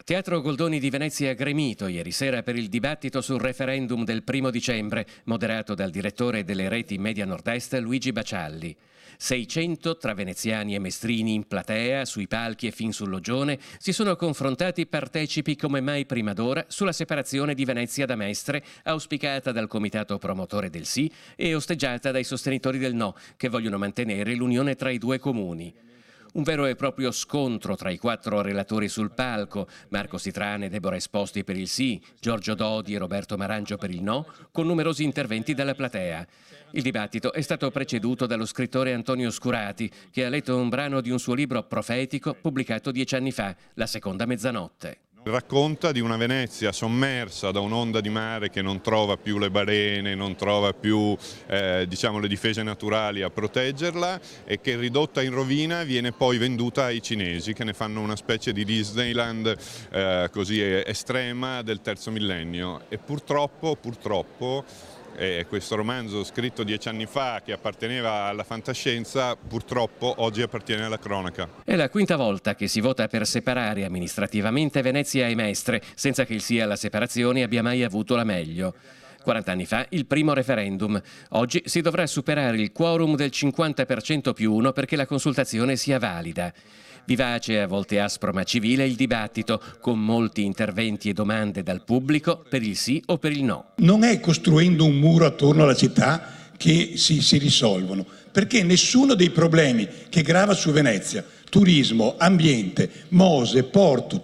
Teatro Goldoni di Venezia gremito ieri sera per il dibattito sul referendum del 1° dicembre, moderato dal direttore delle reti Media Nord-Est Luigi Bacialli. 600 tra veneziani e mestrini in platea, sui palchi e fin sul loggione si sono confrontati partecipi come mai prima d'ora sulla separazione di Venezia da Mestre, auspicata dal comitato promotore del sì e osteggiata dai sostenitori del no, che vogliono mantenere l'unione tra i due comuni. Un vero e proprio scontro tra i 4 relatori sul palco, Marco Sitrane e Deborah Esposti per il sì, Giorgio Dodi e Roberto Marangio per il no, con numerosi interventi dalla platea. Il dibattito è stato preceduto dallo scrittore Antonio Scurati, che ha letto un brano di un suo libro profetico pubblicato 10 anni fa, La seconda mezzanotte. Racconta di una Venezia sommersa da un'onda di mare che non trova più le balene, non trova più le difese naturali a proteggerla e che ridotta in rovina viene poi venduta ai cinesi, che ne fanno una specie di Disneyland così estrema del terzo millennio. E purtroppo questo romanzo scritto 10 anni fa, che apparteneva alla fantascienza, purtroppo oggi appartiene alla cronaca. È la quinta volta che si vota per separare amministrativamente Venezia e Mestre, senza che il sì alla separazione abbia mai avuto la meglio. 40 anni fa il primo referendum. Oggi si dovrà superare il quorum del 50%+1 perché la consultazione sia valida. Vivace, a volte aspro ma civile, il dibattito, con molti interventi e domande dal pubblico per il sì o per il no. Non è costruendo un muro attorno alla città che si risolvono, perché nessuno dei problemi che grava su Venezia, turismo, ambiente, Mose, porto,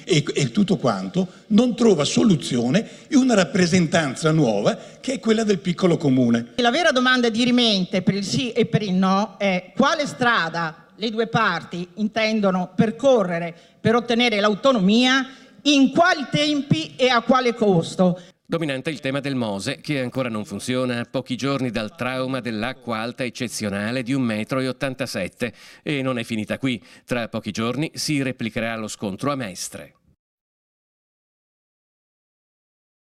e tutto quanto, non trova soluzione in una rappresentanza nuova che è quella del piccolo comune. La vera domanda dirimente per il sì e per il no è: quale strada le due parti intendono percorrere per ottenere l'autonomia, in quali tempi e a quale costo? Dominante il tema del Mose, che ancora non funziona a pochi giorni dal trauma dell'acqua alta eccezionale di 1,87 m. E non è finita qui. Tra pochi giorni si replicherà lo scontro a Mestre.